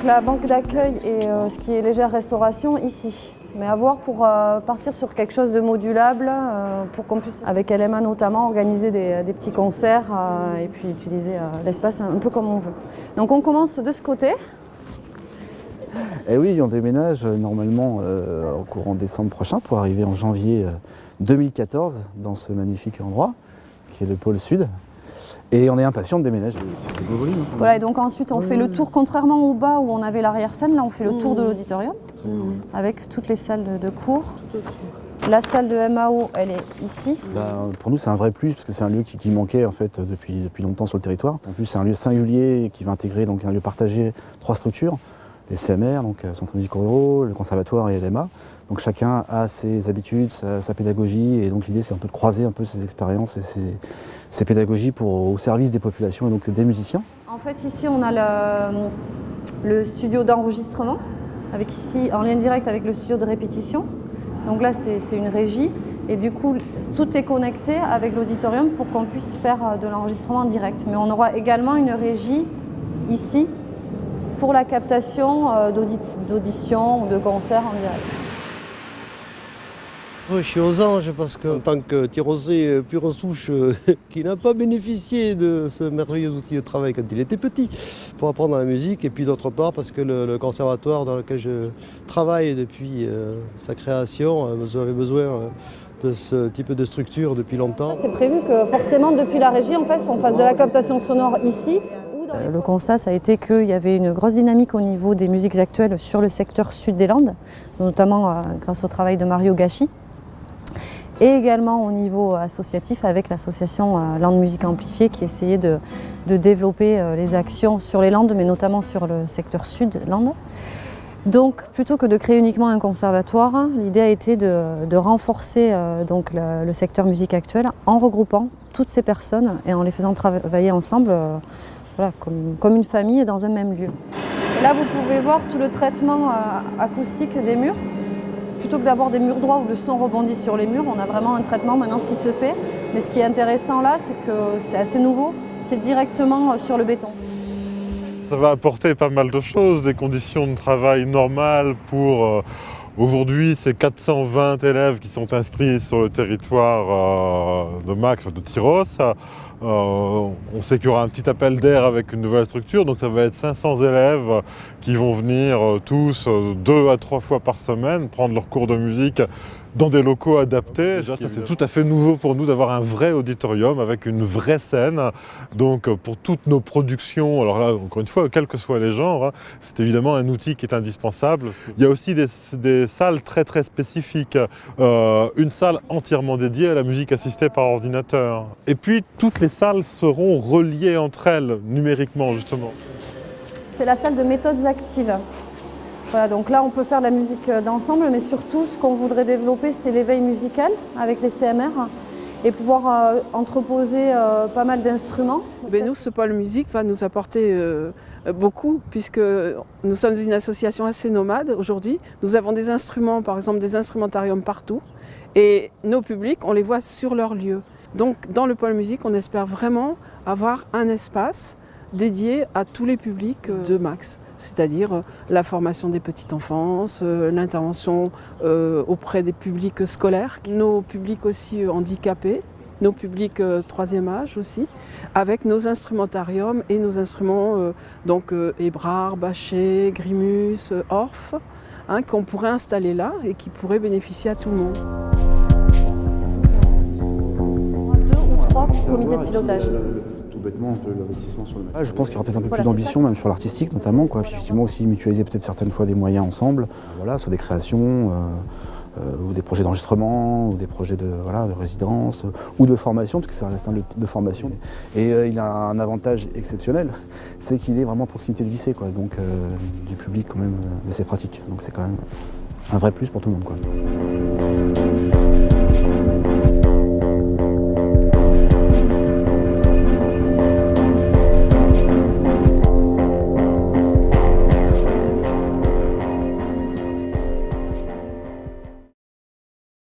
donc la banque d'accueil et ce qui est légère restauration ici. Mais à voir pour partir sur quelque chose de modulable, pour qu'on puisse, avec LMA notamment, organiser des petits concerts et puis utiliser l'espace un peu comme on veut. Donc on commence de ce côté. Et oui, on déménage normalement au courant décembre prochain pour arriver en janvier 2014 dans ce magnifique endroit qui est le pôle sud. Et on est impatient de déménager. Voilà, et donc ensuite on fait le tour, contrairement au bas où on avait l'arrière-scène, là on fait le tour de l'auditorium avec toutes les salles de cours. La salle de MAO, elle est ici. Pour nous, c'est un vrai plus parce que c'est un lieu qui manquait en fait depuis longtemps sur le territoire. En plus, c'est un lieu singulier qui va intégrer donc un lieu partagé, 3 structures. Les CMR, donc Centre musicaux ruraux, le conservatoire et LMA. Donc chacun a ses habitudes, sa pédagogie, et donc l'idée c'est un peu de croiser un peu ses expériences et ses pédagogies au service des populations et donc des musiciens. En fait ici on a le studio d'enregistrement, avec ici en lien direct avec le studio de répétition. Donc là c'est une régie et du coup tout est connecté avec l'auditorium pour qu'on puisse faire de l'enregistrement en direct. Mais on aura également une régie ici pour la captation d'auditions ou de concerts en direct. Oui, je suis aux anges parce qu'en tant que tirosé pure souche qui n'a pas bénéficié de ce merveilleux outil de travail quand il était petit pour apprendre la musique, et puis d'autre part parce que le conservatoire dans lequel je travaille depuis sa création avait besoin de ce type de structure depuis longtemps. C'est prévu que forcément depuis la régie en fait, on fasse de la captation sonore ici. Le constat, ça a été qu'il y avait une grosse dynamique au niveau des musiques actuelles sur le secteur sud des Landes, notamment grâce au travail de Mario Gachi, et également au niveau associatif avec l'association Landes Musique Amplifiée qui essayait de développer les actions sur les Landes, mais notamment sur le secteur sud Landes. Donc plutôt que de créer uniquement un conservatoire, l'idée a été de renforcer donc le secteur musique actuelle en regroupant toutes ces personnes et en les faisant travailler ensemble. Voilà, comme une famille dans un même lieu. Et là, vous pouvez voir tout le traitement acoustique des murs. Plutôt que d'avoir des murs droits où le son rebondit sur les murs, on a vraiment un traitement maintenant ce qui se fait. Mais ce qui est intéressant là, c'est que c'est assez nouveau, c'est directement sur le béton. Ça va apporter pas mal de choses, des conditions de travail normales pour... Aujourd'hui, c'est 420 élèves qui sont inscrits sur le territoire de Max, de Tyros. On sait qu'il y aura un petit appel d'air avec une nouvelle structure, donc ça va être 500 élèves qui vont venir tous 2 à 3 fois par semaine prendre leurs cours de musique dans des locaux adaptés. Déjà, ça c'est tout à fait nouveau pour nous d'avoir un vrai auditorium avec une vraie scène. Donc pour toutes nos productions, alors là encore une fois, quels que soient les genres, c'est évidemment un outil qui est indispensable. Il y a aussi des salles très très spécifiques. Une salle entièrement dédiée à la musique assistée par ordinateur. Et puis toutes les salles seront reliées entre elles numériquement justement. C'est la salle de méthodes actives. Voilà, donc là on peut faire de la musique d'ensemble, mais surtout ce qu'on voudrait développer c'est l'éveil musical avec les CMR et pouvoir entreposer pas mal d'instruments. Mais nous, ce pôle musique va nous apporter beaucoup puisque nous sommes une association assez nomade aujourd'hui. Nous avons des instruments, par exemple des instrumentariums partout et nos publics, on les voit sur leur lieu. Donc dans le pôle musique, on espère vraiment avoir un espace dédié à tous les publics de Max. C'est-à-dire la formation des petites enfances, l'intervention auprès des publics scolaires, nos publics aussi handicapés, nos publics 3e âge aussi, avec nos instrumentariums et nos instruments donc Hébrard, Bachet, Grimus, Orff, qu'on pourrait installer là et qui pourraient bénéficier à tout le monde. 2 ou 3 comités de pilotage. Bêtement un peu l'investissement sur le... Je pense qu'il y aura peut-être un peu plus d'ambition, même sur l'artistique notamment, quoi. Puis effectivement aussi mutualiser peut-être certaines fois des moyens ensemble, voilà, soit des créations, ou des projets d'enregistrement, ou des projets de résidence, ou de formation, parce que ça reste un lieu de formation. Et il a un avantage exceptionnel, c'est qu'il est vraiment à proximité du lycée, quoi, donc du public quand même de ses pratiques. Donc c'est quand même un vrai plus pour tout le monde, quoi.